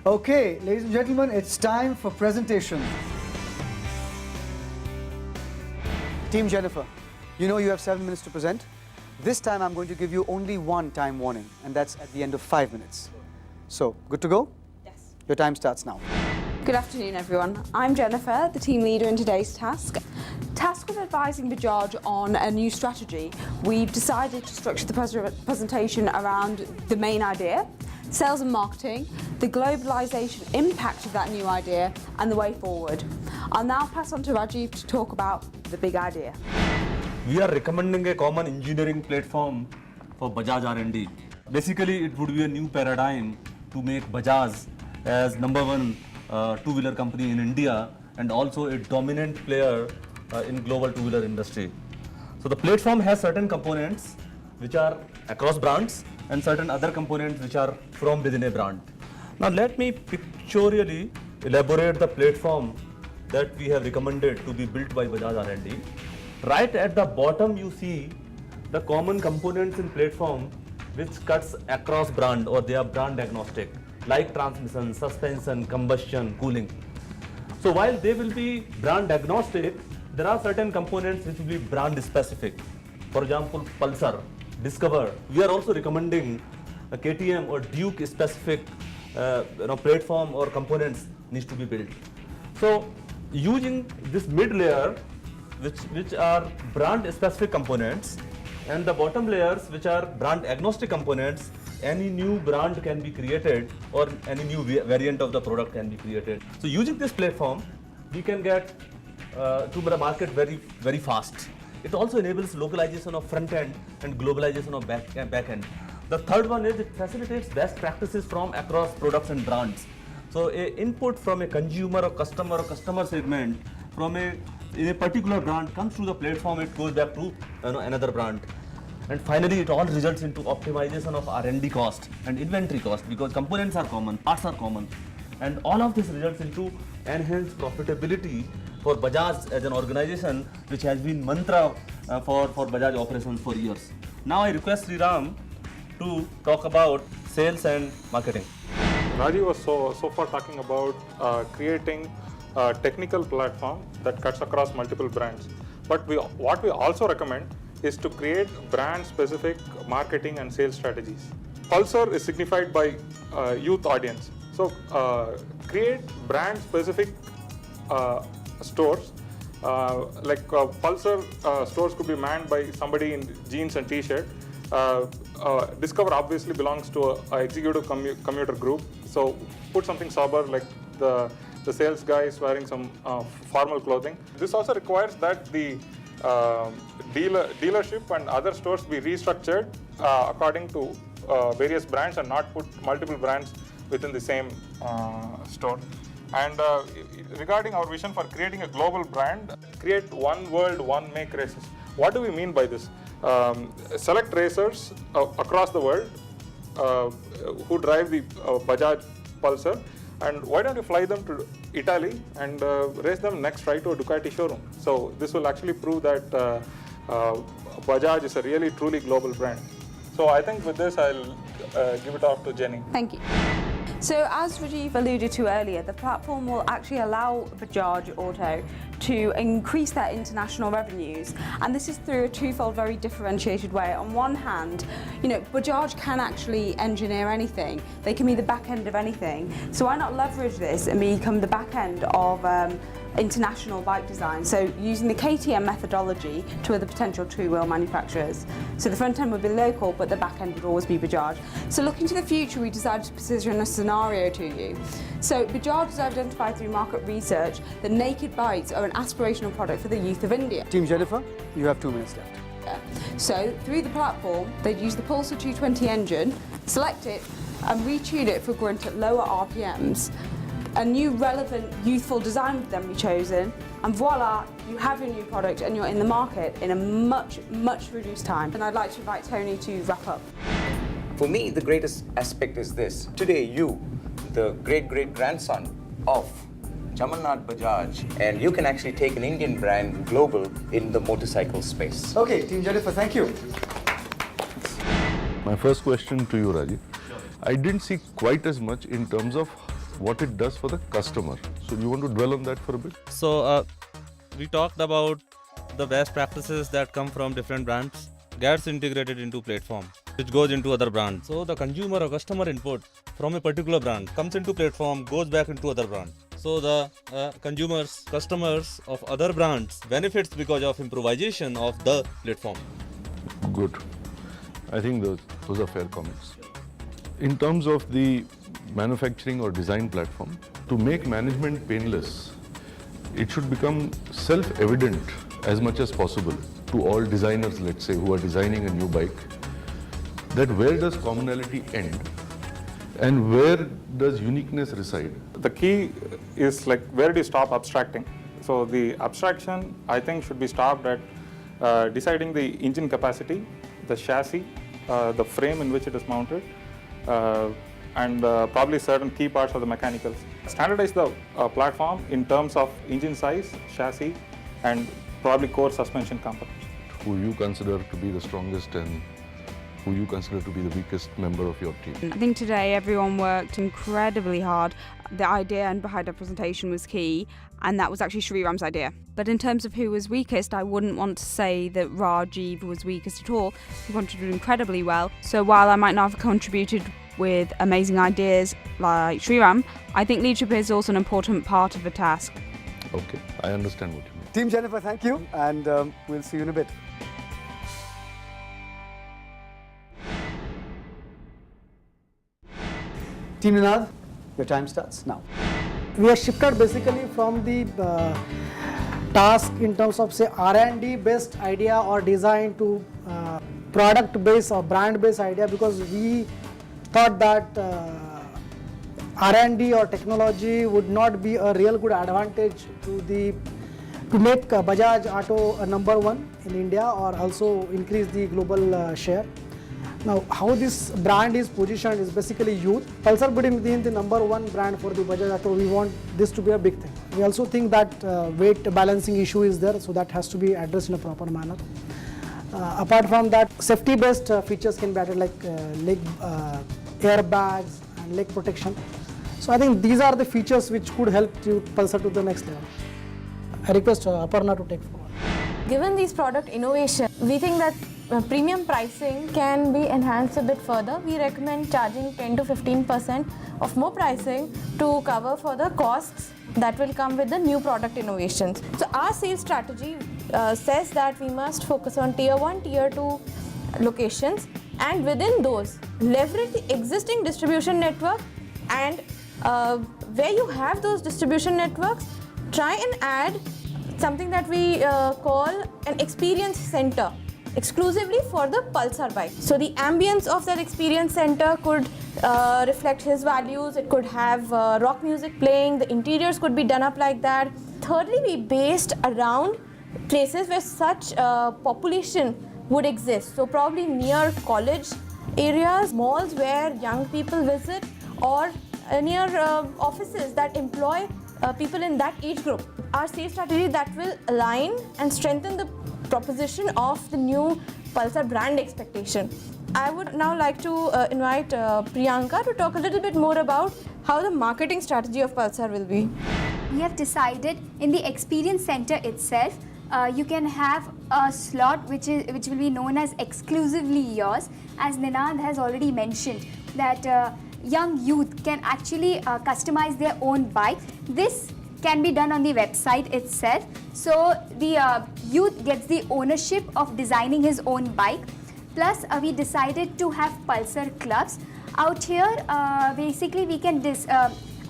Okay, ladies and gentlemen, it's time for presentation. Team Jennifer, you know you have 7 minutes to present. This time I'm going to give you only one time warning, and that's at the end of 5 minutes. So, good to go? Yes. Your time starts now. Good afternoon, everyone. I'm Jennifer, the team leader in today's task. Tasked with advising Bajaj on a new strategy, we've decided to structure the presentation around the main idea, sales and marketing, the globalization impact of that new idea, and the way forward. I'll now pass on to Rajiv to talk about the big idea. We are recommending a common engineering platform for Bajaj R&D. Basically, it would be a new paradigm to make Bajaj as number one two-wheeler company in India and also a dominant player in global two-wheeler industry. So the platform has certain components which are across brands and certain other components which are from within a brand. Now let me pictorially elaborate the platform that we have recommended to be built by Bajaj R&D. Right at the bottom you see the common components in platform which cuts across brand or they are brand agnostic, like transmission, suspension, combustion, cooling. So while they will be brand agnostic, there are certain components which will be brand specific. For example, Pulsar, Discover. We are also recommending a KTM or Duke specific platform or components needs to be built. So using this mid layer which are brand specific components and the bottom layers which are brand agnostic components, any new brand can be created or any new variant of the product can be created. So using this platform, we can get to the market very fast. It also enables localization of front end and globalization of back end. The third one is it facilitates best practices from across products and brands. So a input from a consumer or customer segment from in a particular brand comes through the platform, it goes back to another brand. And finally, it all results into optimization of R&D cost and inventory cost because components are common, parts are common. And all of this results into enhanced profitability for Bajaj as an organization, which has been mantra for Bajaj operations for years. Now I request Sri Ram to talk about sales and marketing. Rajiv was so far talking about creating a technical platform that cuts across multiple brands. But what we also recommend is to create brand-specific marketing and sales strategies. Pulsar is signified by youth audience. So create brand-specific stores. Pulsar stores could be manned by somebody in jeans and t-shirt. Discover obviously belongs to an executive commuter group. So put something sober like the sales guy is wearing some formal clothing. This also requires that the dealership and other stores be restructured according to various brands and not put multiple brands within the same store. And regarding our vision for creating a global brand, create one world, one make races. What do we mean by this? Select racers across the world who drive the Bajaj Pulsar, and why don't you fly them to Italy and race them next right to a Ducati showroom? So this will actually prove that Bajaj is a really truly global brand. So I think with this I'll give it off to Jenny. Thank you. So as Rajiv alluded to earlier, the platform will actually allow Bajaj Auto to increase their international revenues, and this is through a twofold, very differentiated way. On one hand, Bajaj can actually engineer anything. They can be the back end of anything. So why not leverage this and become the back end of international bike design? So using the KTM methodology to other potential two-wheel manufacturers. So the front end would be local, but the back end would always be Bajaj. So looking to the future, we decided to position a scenario to you. So Bajaj has identified through market research that naked bikes are an aspirational product for the youth of India. Team Jennifer, you have 2 minutes left. So through the platform, they'd use the Pulsar 220 engine, select it and retune it for grunt at lower RPMs. A new relevant youthful design would then be chosen, and voila, you have your new product and you're in the market in a much reduced time. And I'd like to invite Tony to wrap up. For me, the greatest aspect is this. Today, you, the great-great-grandson of Jamannath Bajaj, and you can actually take an Indian brand global in the motorcycle space. Okay, Team Jennifer, thank you. My first question to you, Rajiv. I didn't see quite as much in terms of what it does for the customer. So you want to dwell on that for a bit? So we talked about the best practices that come from different brands gets integrated into platform which goes into other brands. So the consumer or customer input from a particular brand comes into platform, goes back into other brand. So the consumers, customers of other brands benefits because of improvisation of the platform. Good. I think those are fair comments. In terms of the manufacturing or design platform, to make management painless, it should become self-evident as much as possible to all designers, let's say, who are designing a new bike, that where does commonality end and where does uniqueness reside? The key is like, where do you stop abstracting? So the abstraction, I think, should be stopped at deciding the engine capacity, the chassis, the frame in which it is mounted, and probably certain key parts of the mechanicals. Standardize the platform in terms of engine size, chassis, and probably core suspension components. Who you consider to be the strongest and who you consider to be the weakest member of your team? I think today everyone worked incredibly hard. The idea and behind the presentation was key, and that was actually Sriram's idea. But in terms of who was weakest, I wouldn't want to say that Rajiv was weakest at all. He contributed incredibly well. So while I might not have contributed with amazing ideas like Sriram, I think leadership is also an important part of the task. Okay, I understand what you mean. Team Jennifer, thank you, and we'll see you in a bit. Team Ninad, your time starts now. We are shifted basically from the task in terms of say R&D based idea or design to product based or brand based idea, because we thought that R&D or technology would not be a real good advantage to make Bajaj Auto a number one in India or also increase the global share. Now, how this brand is positioned is basically youth. Pulsar being the number one brand for the Bajaj Auto, we want this to be a big thing. We also think that weight balancing issue is there, so that has to be addressed in a proper manner. Apart from that, safety-based features can be added like leg airbags and leg protection. So I think these are the features which could help you Pulsar to the next level. I request Aparna to take forward. Given these product innovation, we think that premium pricing can be enhanced a bit further. We recommend charging 10 to 15% of more pricing to cover for the costs that will come with the new product innovations. So our sales strategy says that we must focus on tier 1, tier 2 locations, and within those leverage the existing distribution network, and where you have those distribution networks, try and add something that we call an experience center exclusively for the Pulsar bike. So the ambience of that experience center could reflect his values. It could have rock music playing. The interiors could be done up like that. Thirdly, be based around places where such population would exist. So probably near college areas, malls where young people visit, or near offices that employ people in that age group. Our sales strategy that will align and strengthen the proposition of the new Pulsar brand expectation. I would now like to invite Priyanka to talk a little bit more about how the marketing strategy of Pulsar will be. We have decided in the experience center itself, you can have a slot which will be known as exclusively yours. As Ninad has already mentioned, that young youth can actually customize their own bike. This can be done on the website itself. So the youth gets the ownership of designing his own bike. Plus we decided to have Pulsar clubs. Out here basically we can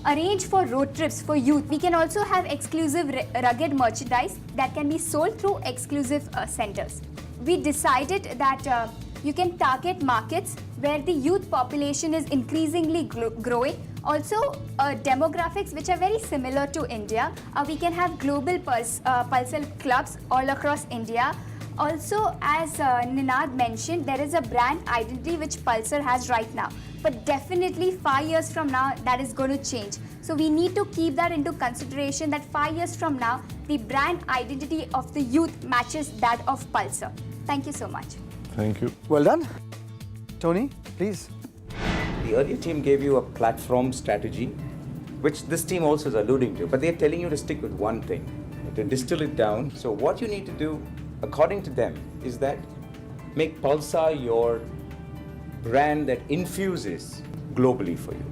arrange for road trips for youth. We can also have exclusive rugged merchandise that can be sold through exclusive centers. We decided that you can target markets where the youth population is increasingly growing. Also demographics which are very similar to India. We can have global Pulsar clubs all across India. Also, as Ninad mentioned, there is a brand identity which Pulsar has right now. But definitely 5 years from now, that is going to change. So we need to keep that into consideration, that 5 years from now, the brand identity of the youth matches that of Pulsar. Thank you so much. Thank you. Well done. Tony, please. The earlier team gave you a platform strategy. which this team also is alluding to, but they're telling you to stick with one thing, to distill it down. So what you need to do, according to them, is that make Pulsar your brand that infuses globally for you.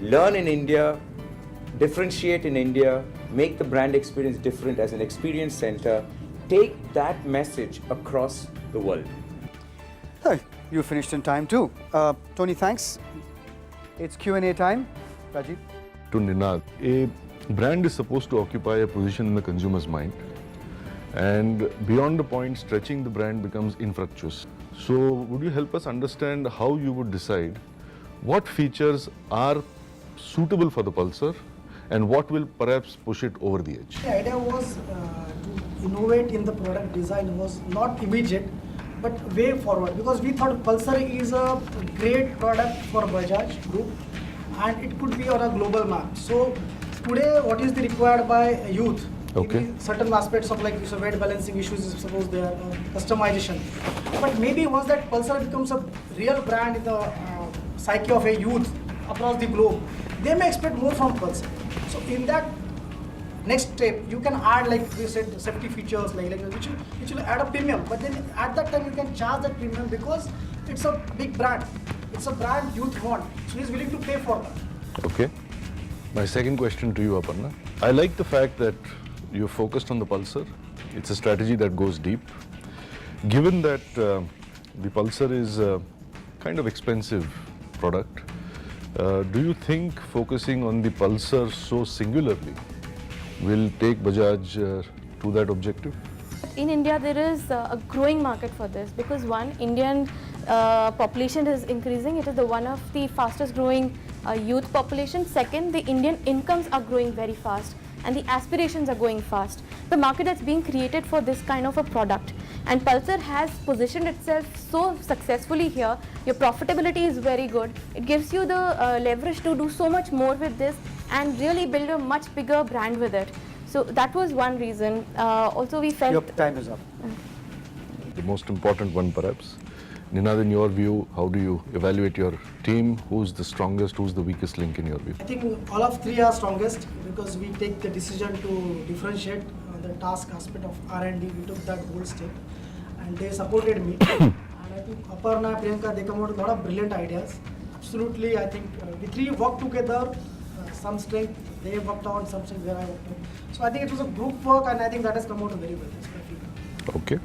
Learn in India, differentiate in India, make the brand experience different as an experience center. Take that message across the world. Hey, you finished in time too. Tony, thanks. It's Q&A time. Rajiv. To Ninad, a brand is supposed to occupy a position in the consumer's mind, and beyond the point, stretching the brand becomes infructuous. So, would you help us understand how you would decide what features are suitable for the Pulsar and what will perhaps push it over the edge? The idea was to innovate in the product design was not immediate, but way forward, because we thought Pulsar is a great product for Bajaj Group and it could be on a global map. So today, what is the required by youth? Okay. Maybe certain aspects of like so weight balancing issues, suppose they are customization. But maybe once that Pulsar becomes a real brand in the psyche of a youth across the globe, they may expect more from Pulsar. So in that next step, you can add, like we said, safety features which will add a premium. But then at that time, you can charge that premium because it's a big brand. It's a brand youth want, so he's willing to pay for that. Okay. My second question to you, Aparna. I like the fact that you're focused on the Pulsar. It's a strategy that goes deep. Given that the Pulsar is a kind of expensive product, do you think focusing on the Pulsar so singularly will take Bajaj to that objective? In India, there is a growing market for this because one, Indian population is increasing. It is one of the fastest growing youth population. Second, the Indian incomes are growing very fast and the aspirations are going fast. The market that's being created for this kind of a product, and Pulsar has positioned itself so successfully here. Your profitability is very good. It gives you the leverage to do so much more with this and really build a much bigger brand with it. So that was one reason. Also, we felt... Your time is up. The most important one, perhaps. Ninad, in your view, how do you evaluate your team? Who's the strongest, who's the weakest link in your view? I think all of three are strongest because we take the decision to differentiate the task aspect of R&D. We took that bold step and they supported me. And I think Aparna, Priyanka, they come out with a lot of brilliant ideas. Absolutely, I think we three worked together. Some strength they worked on, some strength where I worked on. So I think it was a group work and I think that has come out very well. Okay.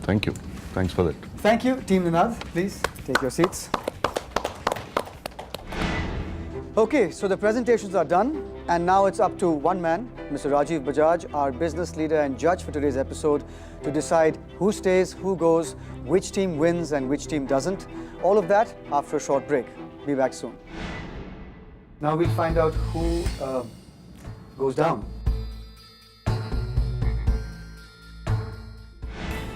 Thank you. Thanks for that. Thank you, Team Ninad. Please take your seats. Okay, so the presentations are done, and now it's up to one man, Mr. Rajiv Bajaj, our business leader and judge for today's episode, to decide who stays, who goes, which team wins and which team doesn't. All of that after a short break. Be back soon. Now we'll find out who goes down.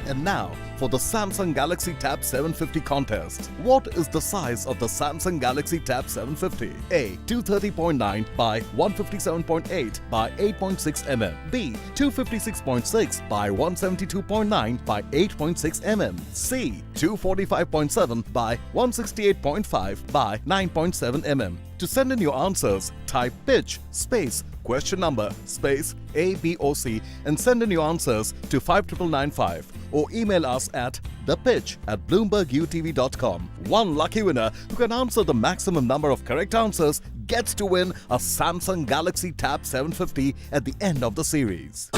And now for the Samsung Galaxy Tab 750 contest. What is the size of the Samsung Galaxy Tab 750? A. 230.9 by 157.8 by 8.6 mm. B. 256.6 by 172.9 by 8.6 mm. C. 245.7 by 168.5 by 9.7 mm. To send in your answers, type pitch space question number space ABOC and send in your answers to 59995 or email us at thepitch@bloombergutv.com. One lucky winner who can answer the maximum number of correct answers gets to win a Samsung Galaxy Tab 750 at the end of the series.